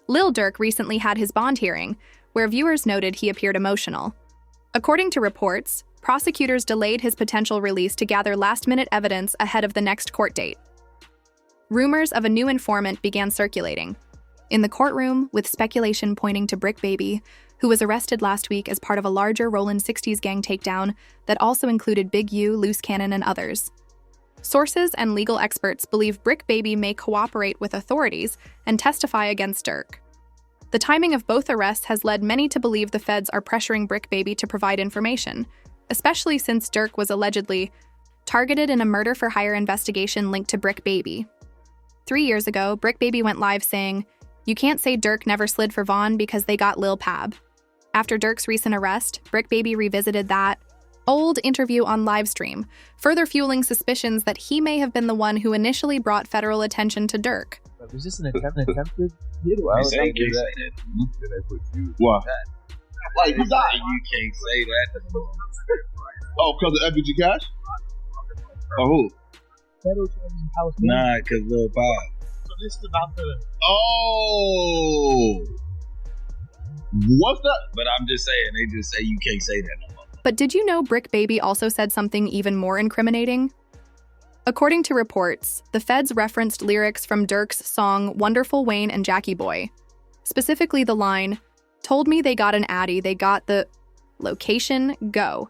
Lil Durk recently had his bond hearing, where viewers noted he appeared emotional. According to reports, prosecutors delayed his potential release to gather last-minute evidence ahead of the next court date. Rumors of a new informant began circulating in the courtroom, with speculation pointing to Brick Baby, who was arrested last week as part of a larger Rollin' 60s gang takedown that also included Big U, Loose Cannon, and others. Sources and legal experts believe Brick Baby may cooperate with authorities and testify against Durk. The timing of both arrests has led many to believe the feds are pressuring Brick Baby to provide information, especially since Durk was allegedly targeted in a murder-for-hire investigation linked to Brick Baby. 3 years ago, Brick Baby went live saying, "You can't say Durk never slid for Vaughn because they got Lil Pab." After Durk's recent arrest, Brick Baby revisited that old interview on livestream, further fueling suspicions that he may have been the one who initially brought federal attention to Durk. Was this an attempted? Why would they do that? Why? Like, you died. You can't say that. Oh, because of FBG Cash? Or who? Nah, because Lil Pab. So this is about the... Oh! What's that? But I'm just saying, they just say you can't say that no more. But did you know Brick Baby also said something even more incriminating? According to reports, the feds referenced lyrics from Durk's song Wonderful Wayne and Jackie Boy. Specifically the line, "Told me they got an Addy, they got the location, go,"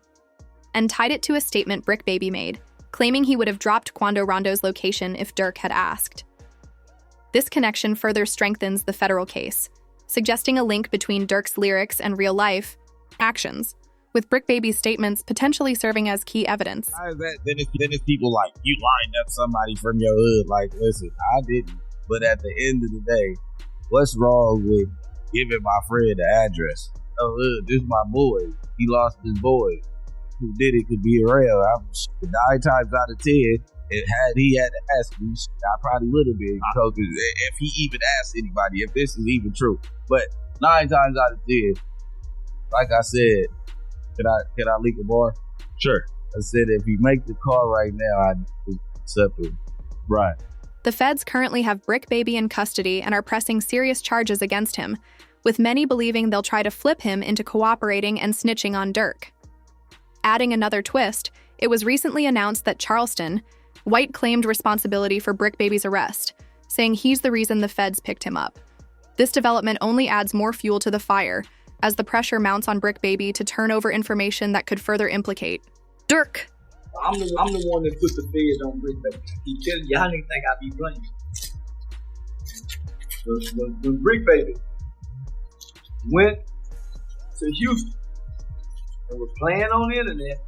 and tied it to a statement Brick Baby made, claiming he would have dropped Quando Rondo's location if Durk had asked. This connection further strengthens the federal case, suggesting a link between Durk's lyrics and real-life actions, with Brick Baby's statements potentially serving as key evidence. How is that? Then it's people like, you lined up somebody from your hood. Like, listen, I didn't. But at the end of the day, what's wrong with giving my friend the address? Oh, this is my boy. He lost his boy. Who did it could be around. 9 times out of 10, had he had to ask me, I probably would have been. Because if he even asked anybody, if this is even true. But 9 times out of 10, like I said, can I leak a bar? Sure. I said if he make the call right now, I'd accept it. Right. The feds currently have Brick Baby in custody and are pressing serious charges against him, with many believing they'll try to flip him into cooperating and snitching on Durk. Adding another twist, it was recently announced that Charleston White claimed responsibility for Brick Baby's arrest, saying he's the reason the feds picked him up. This development only adds more fuel to the fire, as the pressure mounts on Brick Baby to turn over information that could further implicate Durk. I'm the one that put the feds on Brick Baby. He telling y'all didn't think I'd be playing. When Brick Baby went to Houston and was playing on the internet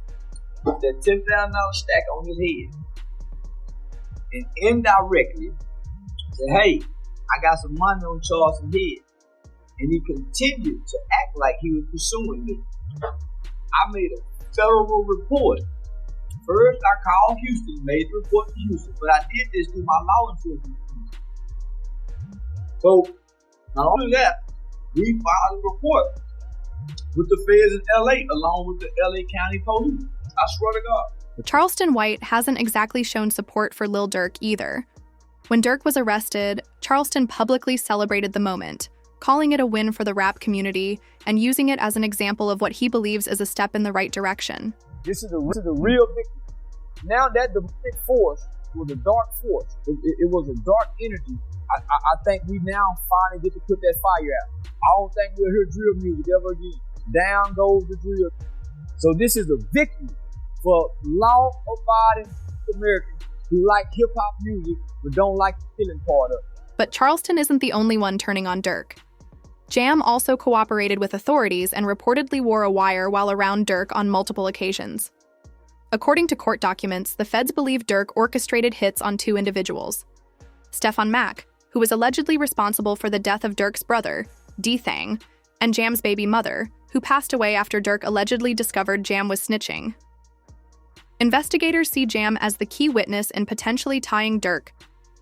with that $10,000 stack on his head, and indirectly said, "Hey, I got some money on Charleston's head," and he continued to act like he was pursuing me. I made a federal report. First, I called Houston, made the report to Houston, but I did this through my law enforcement. So, not only that, we filed a report with the feds in LA, along with the LA County Police. I swear to God. Charleston White hasn't exactly shown support for Lil Durk either. When Durk was arrested, Charleston publicly celebrated the moment, calling it a win for the rap community and using it as an example of what he believes is a step in the right direction. This is a real victory. Now that the big force was a dark force, it was a dark energy. I think we now finally get to put that fire out. I don't think we'll hear drill music ever again. Down goes the drill. So this is a victory for law-abiding Americans who like hip-hop music but don't like the killing part of it. But Charleston isn't the only one turning on Durk. Jam also cooperated with authorities and reportedly wore a wire while around Durk on multiple occasions. According to court documents, the feds believe Durk orchestrated hits on 2 individuals. Stefan Mack, who was allegedly responsible for the death of Durk's brother, D-Thang, and Jam's baby mother, who passed away after Durk allegedly discovered Jam was snitching. Investigators see Jam as the key witness in potentially tying Durk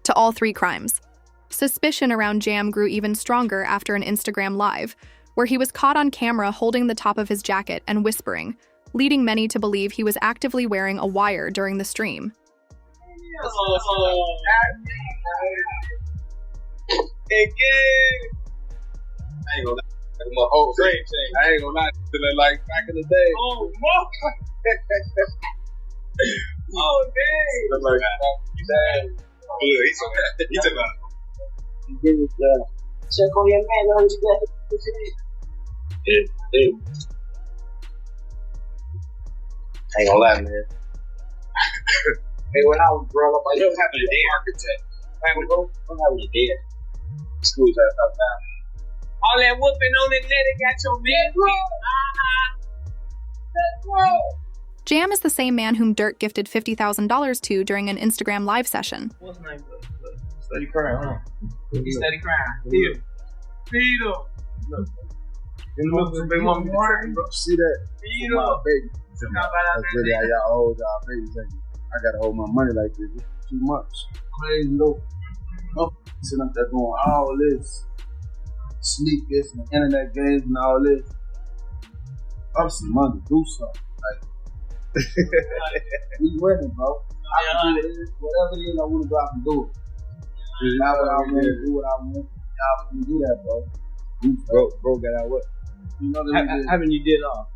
to all 3 crimes. Suspicion around Jam grew even stronger after an Instagram Live, where he was caught on camera holding the top of his jacket and whispering, leading many to believe he was actively wearing a wire during the stream. my whole same thing. I ain't gonna lie, feeling like back in the day. Oh, fuck. Oh, dang. Look like he's a Check on your man. Know what you got. Yeah. I ain't gonna lie, man. Hey, when I was growing up, I What happened to the architect? what happened to dad? School's out now. All that whooping on the net, it got your man. Jam is the same man whom Durk gifted $50,000 to during an Instagram live session. What's his name? Steady crying, huh? He steady crying. Feed him. Look. Big mama, See that? feed My him. baby. How about That's really how y'all hold y'all babies. I gotta hold my money like this. It's too much. Crazy low. I'm sitting up there doing all this. Sleep this and internet games and all this. I'm some money to do something. Like, we winning, bro. I can do it. Whatever it is I want to go out and do it. Now what I want to do what I want. Y'all can do that, bro. Bro got out what? You know that Haven't you did all?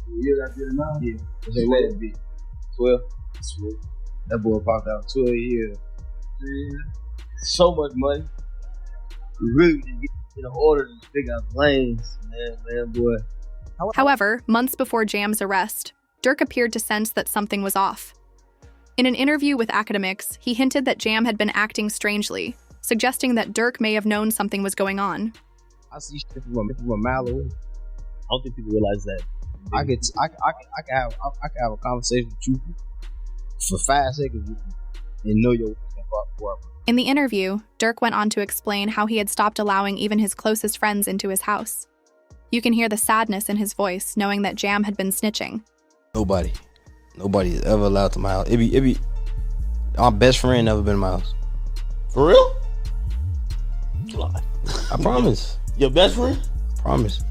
the years I did it now? Yeah. Say what it be? 12? That boy popped out 12 years. So much money. We really didn't get in order to figure out the lanes, man, boy. However, months before Jam's arrest, Durk appeared to sense that something was off. In an interview with Academics, he hinted that Jam had been acting strangely, suggesting that Durk may have known something was going on. I see shit from a mile away. I don't think people realize that. I could have a conversation with you for 5 seconds and know your work. In the interview, Durk went on to explain how he had stopped allowing even his closest friends into his house. You can hear the sadness in his voice, knowing that Jam had been snitching. Nobody is ever allowed to my house. It be my best friend never been in my house. For real? I promise. Your best friend? Promise.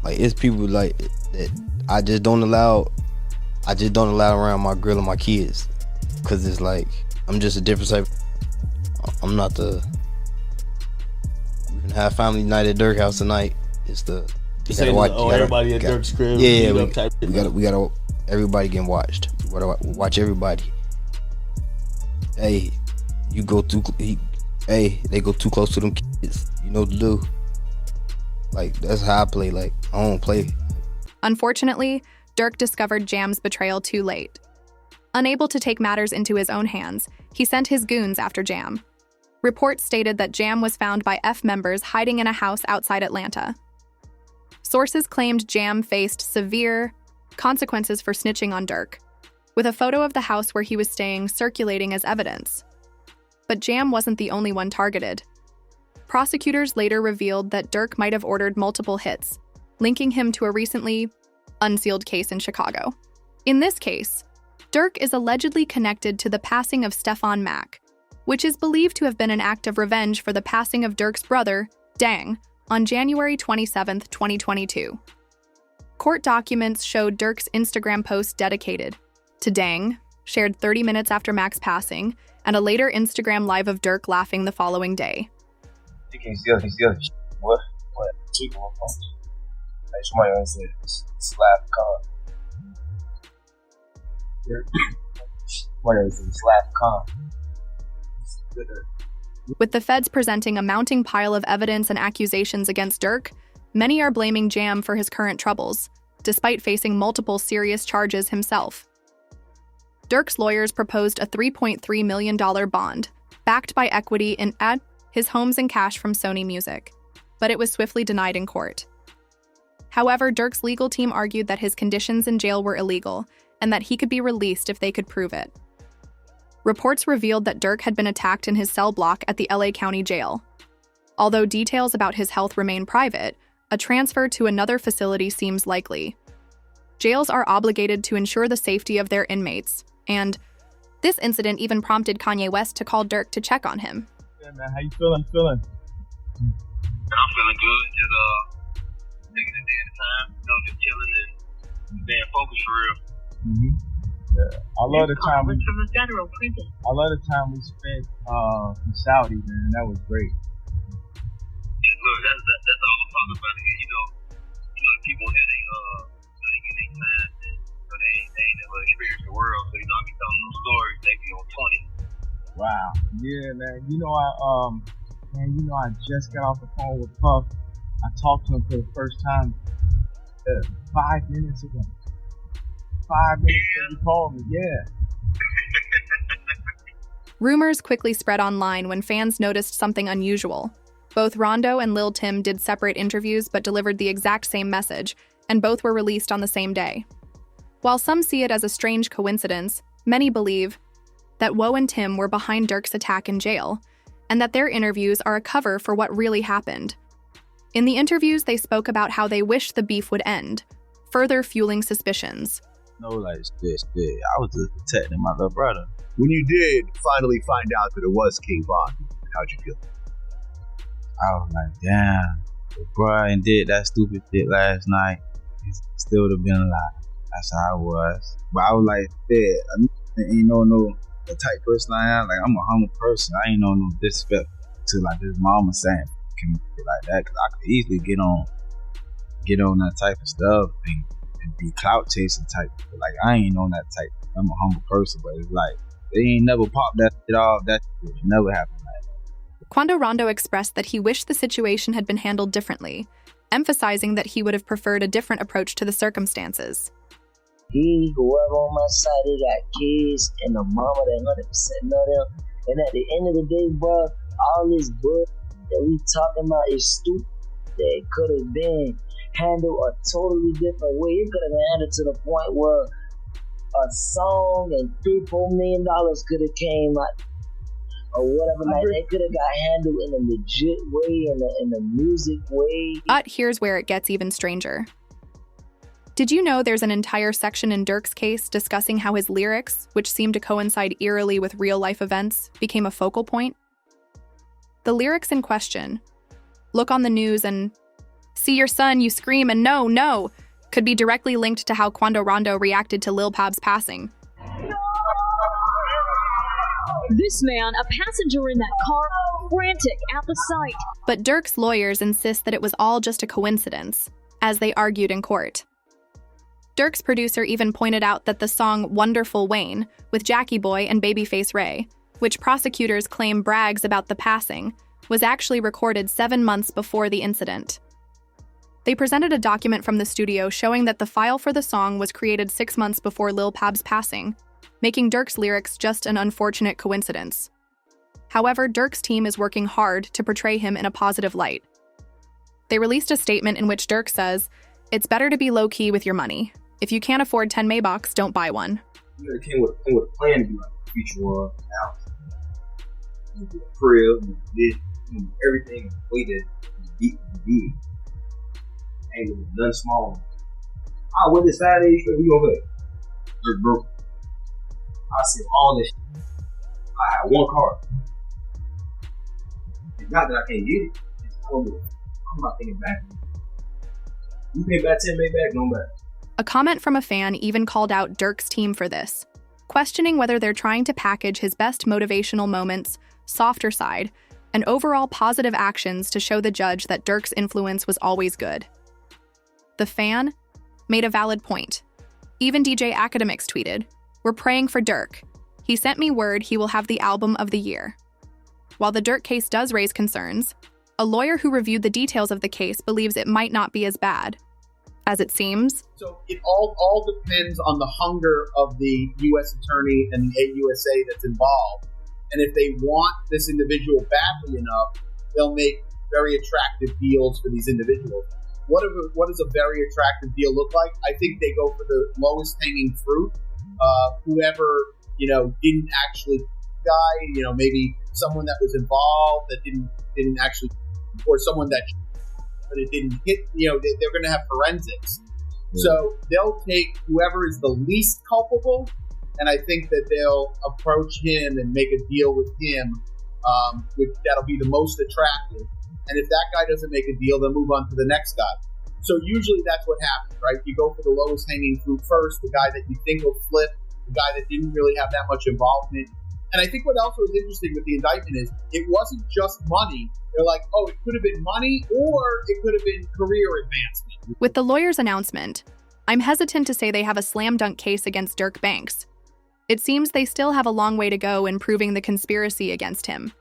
Like, it's people like that I just don't allow around my girl and my kids, cause it's like I'm just a different type. I'm not the. We can have family night at Durk house tonight. It's the. You say everybody at Durk's crib. Yeah, we gotta. Everybody getting watched. We gotta watch everybody. Hey, you go too. They go too close to them kids. You know what to do. Like, that's how I play. Like, I don't play. Unfortunately, Durk discovered Jam's betrayal too late. Unable to take matters into his own hands, he sent his goons after Jam. Reports stated that Jam was found by F members hiding in a house outside Atlanta. Sources claimed Jam faced severe consequences for snitching on Durk, with a photo of the house where he was staying circulating as evidence. But Jam wasn't the only one targeted. Prosecutors later revealed that Durk might have ordered multiple hits, linking him to a recently unsealed case in Chicago. In this case, Durk is allegedly connected to the passing of Stefan Mack, which is believed to have been an act of revenge for the passing of Durk's brother, Dang, on January 27, 2022. Court documents showed Durk's Instagram post dedicated to Dang, shared 30 minutes after Mack's passing, and a later Instagram live of Durk laughing the following day. You can't see other shit. What? Chicken on phone. Like, somebody always said, slap con. Somebody always said, slap con. With the feds presenting a mounting pile of evidence and accusations against Durk, many are blaming Jam for his current troubles, despite facing multiple serious charges himself. Durk's lawyers proposed a $3.3 million bond, backed by equity in his homes and cash from Sony Music, but it was swiftly denied in court. However, Durk's legal team argued that his conditions in jail were illegal and that he could be released if they could prove it. Reports revealed that Durk had been attacked in his cell block at the LA County Jail. Although details about his health remain private, a transfer to another facility seems likely. Jails are obligated to ensure the safety of their inmates, and this incident even prompted Kanye West to call Durk to check on him. Yeah, man, how you feeling? I'm feeling good. Just taking a day at a time. Just chilling and staying focused for real. Yeah. I love the time we spent in Saudi, man. That was great. Look, that's all I'm talking Wow. Yeah, man. I just got off the phone with Puff. I talked to him for the first time 5 minutes ago. 5 minutes ago, he called me. Yeah. Rumors quickly spread online when fans noticed something unusual. Both Rondo and Lil Tim did separate interviews but delivered the exact same message, and both were released on the same day. While some see it as a strange coincidence, many believe that Woe and Tim were behind Durk's attack in jail, and that their interviews are a cover for what really happened. In the interviews, they spoke about how they wished the beef would end, further fueling suspicions. No, like, this. I was just protecting my little brother. When you did finally find out that it was King Von, how'd you feel? I was like, damn, if Brian did that stupid shit last night, he still would have been alive. That's how I was. But I was like, I ain't know no the type person I am. Like, I'm a humble person. I ain't know no disrespect to like this mama saying like that, because I could easily get on that type of stuff and be clout chasing type. But like, I ain't on that type. I'm a humble person, but it's like they ain't never popped that shit off. That shit never happened like that. Quando Rondo expressed that he wished the situation had been handled differently, emphasizing that he would have preferred a different approach to the circumstances. Whoever on my side, they got kids and a mama that 100% know them. And at the end of the day, bro, all this bull that we talking about is stupid. That could have been handled a totally different way. It could have been handled to the point where a song and $3-4 million could have came out, or whatever. Like, they could have got handled in a legit way, in a music way. But here's where it gets even stranger. Did you know there's an entire section in Durk's case discussing how his lyrics, which seem to coincide eerily with real-life events, became a focal point? The lyrics in question, "Look on the news and see your son, you scream and no, no," could be directly linked to how Quando Rondo reacted to Lil Pab's passing. This man, a passenger in that car, frantic at the sight. But Durk's lawyers insist that it was all just a coincidence, as they argued in court. Durk's producer even pointed out that the song Wonderful Wayne, with Jackie Boy and Babyface Ray, which prosecutors claim brags about the passing, was actually recorded 7 months before the incident. They presented a document from the studio showing that the file for the song was created 6 months before Lil Pab's passing, making Durk's lyrics just an unfortunate coincidence. However, Durk's team is working hard to portray him in a positive light. They released a statement in which Durk says, "It's better to be low-key with your money. If you can't afford 10 Maybachs, don't buy one." It came with a plan to be like a feature one house. A crib, everything way that beat the beat. Ain't nothing small. I went this Saturday, we gonna play. They're broke. I see all this shit. I had one car. It's not that I can't get it. I'm not thinking back. You pay back 10 Maybach, no back. A comment from a fan even called out Durk's team for this, questioning whether they're trying to package his best motivational moments, softer side, and overall positive actions to show the judge that Durk's influence was always good. The fan made a valid point. Even DJ Academics tweeted, "We're praying for Durk. He sent me word he will have the album of the year." While the Durk case does raise concerns, a lawyer who reviewed the details of the case believes it might not be as bad as it seems. So it all depends on the hunger of the U.S. attorney and the AUSA that's involved. And if they want this individual badly enough, they'll make very attractive deals for these individuals. What does a very attractive deal look like? I think they go for the lowest hanging fruit. Whoever, didn't actually die, maybe someone that was involved that didn't actually, or someone that, but it didn't hit, they're going to have forensics. Yeah. So they'll take whoever is the least culpable, and I think that they'll approach him and make a deal with him, that'll be the most attractive. And if that guy doesn't make a deal, they'll move on to the next guy. So usually that's what happens, right? You go for the lowest hanging fruit first, the guy that you think will flip, the guy that didn't really have that much involvement. And I think what else was interesting with the indictment is it wasn't just money. They're like, oh, it could have been money or it could have been career advancement. With the lawyer's announcement, I'm hesitant to say they have a slam dunk case against Durk Banks. It seems they still have a long way to go in proving the conspiracy against him.